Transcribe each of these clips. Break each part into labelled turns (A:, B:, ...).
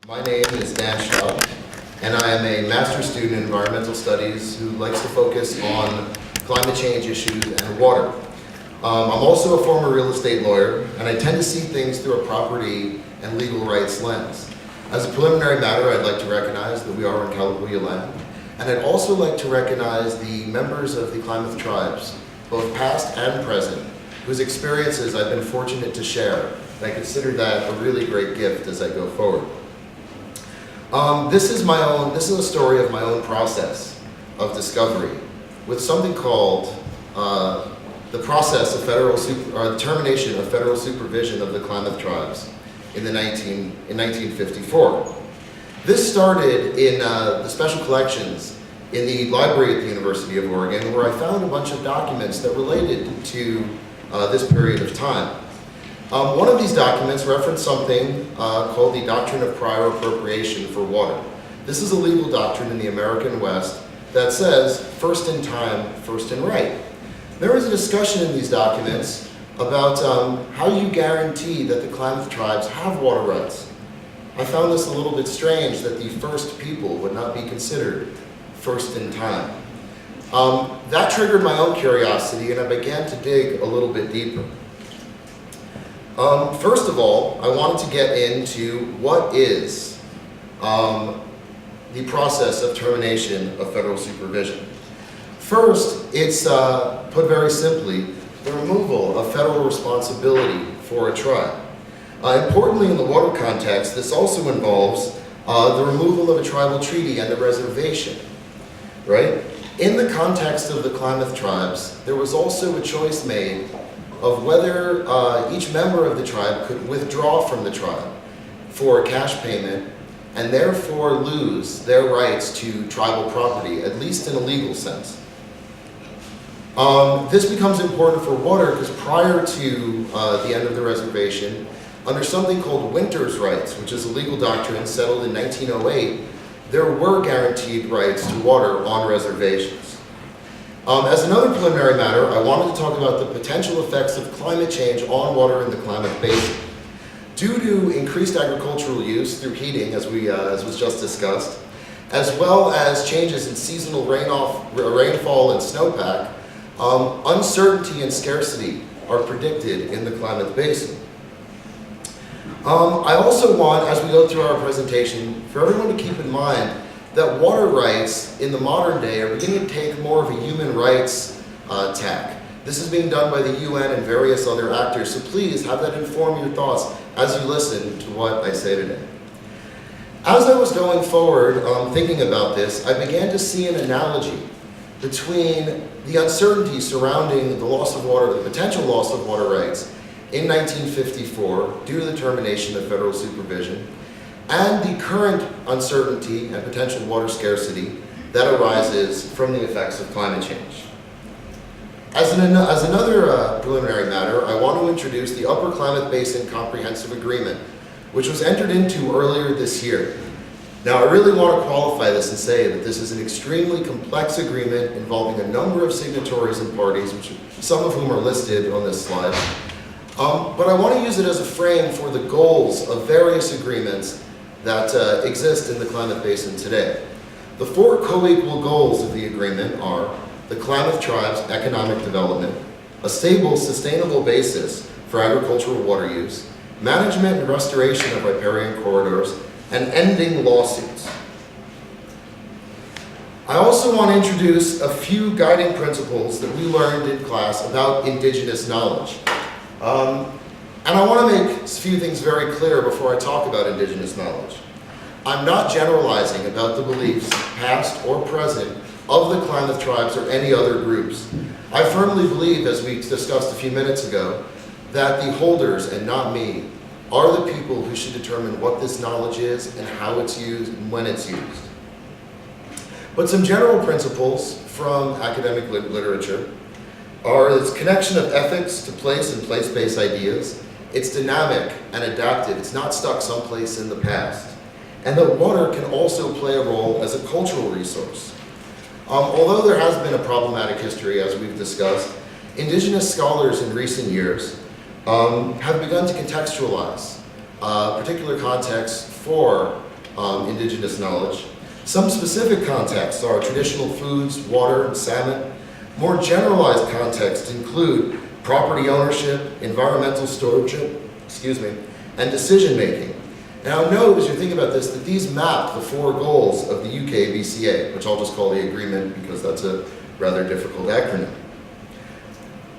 A: My name is Dan Shtob, and I am a master's student in environmental studies who likes to focus on climate change issues and water. I'm also a former real estate lawyer, and I tend to see things through a property and legal rights lens. As a preliminary matter, I'd like to recognize that we are on California land, and I'd also like to recognize the members of the Klamath tribes, both past and present, whose experiences I've been fortunate to share. And I consider that a really great gift as I go forward. This is a story of my own process of discovery with something called the process of termination of federal supervision of the Klamath tribes in 1954. This started in the special collections in the library at the University of Oregon, where I found a bunch of documents that related to this period of time. One of these documents referenced something called the Doctrine of Prior Appropriation for Water. This is a legal doctrine in the American West that says, first in time, first in right. There was a discussion in these documents about how you guarantee that the Klamath tribes have water rights. I found this a little bit strange that the first people would not be considered first in time. That triggered my own curiosity, and I began to dig a little bit deeper. First of all, I wanted to get into what is the process of termination of federal supervision. First, it's put very simply, the removal of federal responsibility for a tribe. Importantly, in the water context, this also involves the removal of a tribal treaty and a reservation, right? In the context of the Klamath tribes, there was also a choice made of whether each member of the tribe could withdraw from the tribe for a cash payment and therefore lose their rights to tribal property, at least in a legal sense. This becomes important for water because prior to the end of the reservation, under something called winter's rights, which is a legal doctrine settled in 1908, there were guaranteed rights to water on reservations. As another preliminary matter, I wanted to talk about the potential effects of climate change on water in the Klamath Basin. Due to increased agricultural use through heating, as was just discussed, as well as changes in seasonal rainfall and snowpack, uncertainty and scarcity are predicted in the Klamath Basin. I also want, as we go through our presentation, for everyone to keep in mind that water rights in the modern day are beginning to take more of a human rights tack. This is being done by the UN and various other actors, so please have that inform your thoughts as you listen to what I say today. As I was going forward thinking about this, I began to see an analogy between the uncertainty surrounding the loss of water, the potential loss of water rights in 1954 due to the termination of federal supervision, and the current uncertainty and potential water scarcity that arises from the effects of climate change. As another preliminary matter, I want to introduce the Upper Klamath Basin Comprehensive Agreement, which was entered into earlier this year. Now, I really want to qualify this and say that this is an extremely complex agreement involving a number of signatories and parties, some of whom are listed on this slide. But I want to use it as a frame for the goals of various agreements that exist in the Klamath Basin today. The four co-equal goals of the agreement are the Klamath tribes' economic development, a stable, sustainable basis for agricultural water use, management and restoration of riparian corridors, and ending lawsuits. I also want to introduce a few guiding principles that we learned in class about indigenous knowledge. And I want to make a few things very clear before I talk about indigenous knowledge. I'm not generalizing about the beliefs, past or present, of the Klamath tribes or any other groups. I firmly believe, as we discussed a few minutes ago, that the holders, and not me, are the people who should determine what this knowledge is and how it's used and when it's used. But some general principles from academic literature are its connection of ethics to place and place-based ideas. It's dynamic and adaptive. It's not stuck someplace in the past. And that water can also play a role as a cultural resource. Although there has been a problematic history, as we've discussed, indigenous scholars in recent years have begun to contextualize particular contexts for indigenous knowledge. Some specific contexts are traditional foods, water, and salmon. More generalized contexts include property ownership, environmental stewardship, and decision making. Now note, as you think about this, that these map the 4 goals of the UK BCA, which I'll just call the agreement because that's a rather difficult acronym.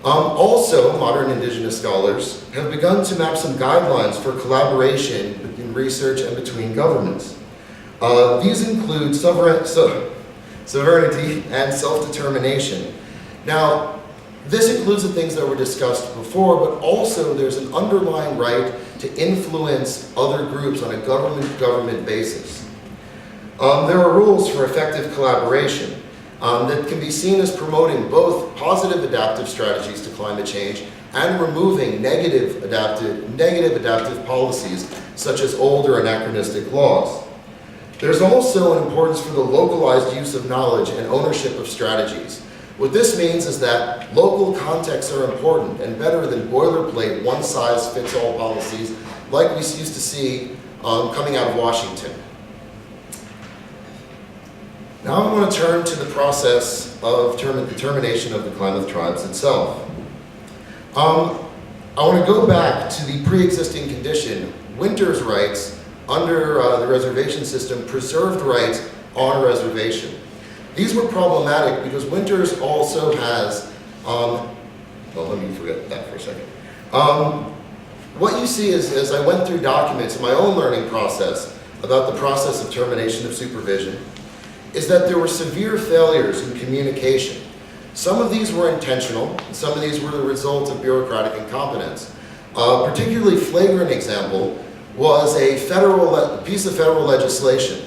A: Also, modern indigenous scholars have begun to map some guidelines for collaboration in research and between governments. These include sovereignty and self-determination. Now, this includes the things that were discussed before, but also there's an underlying right to influence other groups on a government-to-government basis. There are rules for effective collaboration that can be seen as promoting both positive adaptive strategies to climate change and removing negative adaptive policies, such as old or anachronistic laws. There's also an importance for the localized use of knowledge and ownership of strategies. What this means is that local contexts are important and better than boilerplate one-size-fits-all policies like we used to see coming out of Washington. Now I want to turn to the process of determination of the Klamath tribes itself. I want to go back to the pre-existing condition. Winter's rights under the reservation system preserved rights on a reservation. These were problematic because Winters also has, well, let me forget that for a second. What you see is, as I went through documents in my own learning process about the process of termination of supervision, is that there were severe failures in communication. Some of these were intentional, and some of these were the result of bureaucratic incompetence. A particularly flagrant example was a piece of federal legislation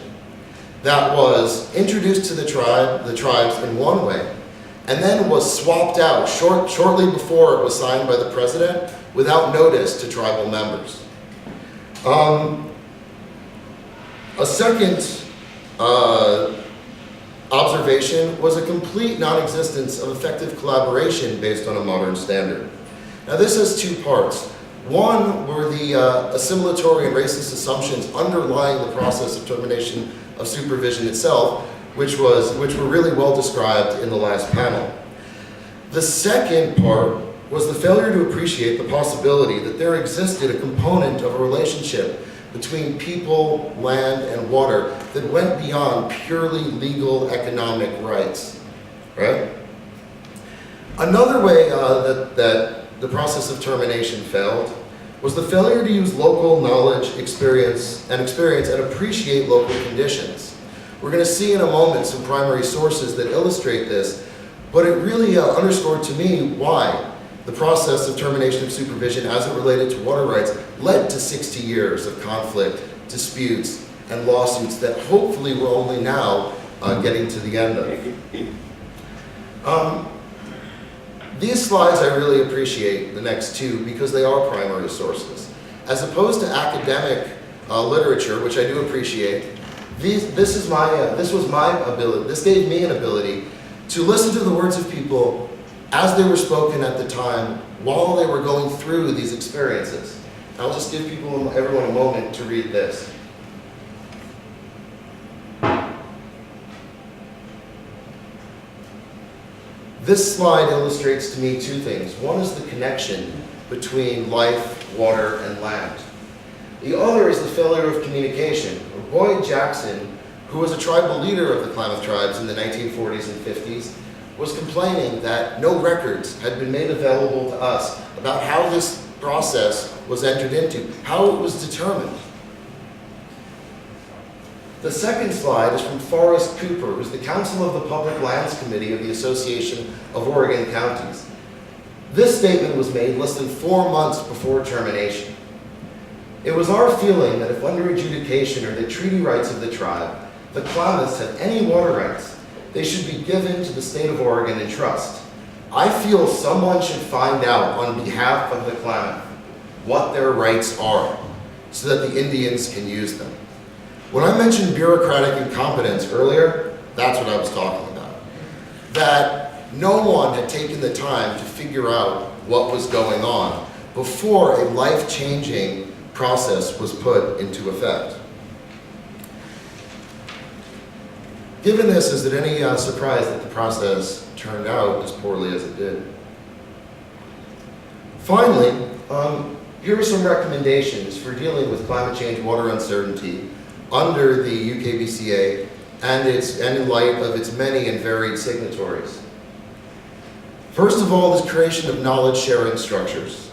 A: that was introduced to the tribes in one way, and then was swapped out shortly before it was signed by the president without notice to tribal members. A second observation was a complete non-existence of effective collaboration based on a modern standard. Now this has 2 parts. One were the assimilatory and racist assumptions underlying the process of termination of supervision itself, which were really well described in the last panel. The second part was the failure to appreciate the possibility that there existed a component of a relationship between people, land, and water that went beyond purely legal economic rights, right? Another way that the process of termination failed was the failure to use local knowledge, experience and appreciate local conditions. We're going to see in a moment some primary sources that illustrate this, but it really underscored to me why the process of termination of supervision as it related to water rights led to 60 years of conflict, disputes, and lawsuits that hopefully we're only now getting to the end of. These slides I really appreciate, the next 2, because they are primary sources. As opposed to academic literature, which I do appreciate, this was my ability, this gave me an ability to listen to the words of people as they were spoken at the time while they were going through these experiences. I'll just give everyone a moment to read this. This slide illustrates to me 2 things. One is the connection between life, water, and land. The other is the failure of communication. Boyd Jackson, who was a tribal leader of the Klamath tribes in the 1940s and 50s, was complaining that no records had been made available to us about how this process was entered into, how it was determined. The second slide is from Forrest Cooper, who's the Council of the Public Lands Committee of the Association of Oregon Counties. This statement was made less than 4 months before termination. It was our feeling that if under adjudication or the treaty rights of the tribe, the Klamaths have any water rights, they should be given to the state of Oregon in trust. I feel someone should find out on behalf of the Klamath what their rights are so that the Indians can use them. When I mentioned bureaucratic incompetence earlier, that's what I was talking about. That no one had taken the time to figure out what was going on before a life-changing process was put into effect. Given this, is it any surprise that the process turned out as poorly as it did? Finally, here are some recommendations for dealing with climate change water uncertainty under the UKBCA and in light of its many and varied signatories. First of all, is creation of knowledge sharing structures.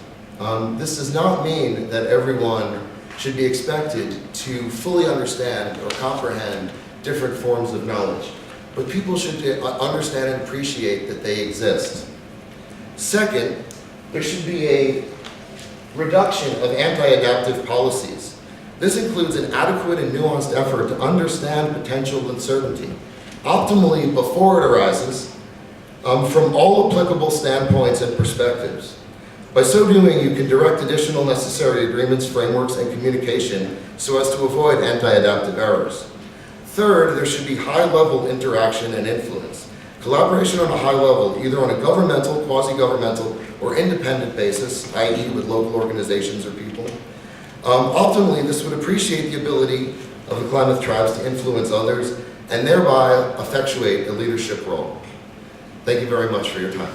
A: This does not mean that everyone should be expected to fully understand or comprehend different forms of knowledge, but people should understand and appreciate that they exist. Second, there should be a reduction of anti-adaptive policies. This includes an adequate and nuanced effort to understand potential uncertainty, optimally before it arises, from all applicable standpoints and perspectives. By so doing, you can direct additional necessary agreements, frameworks, and communication so as to avoid anti-adaptive errors. Third, there should be high-level interaction and influence. Collaboration on a high level, either on a governmental, quasi-governmental, or independent basis, i.e. with local organizations or people. Optimally, this would appreciate the ability of the Klamath tribes to influence others and thereby effectuate a leadership role. Thank you very much for your time.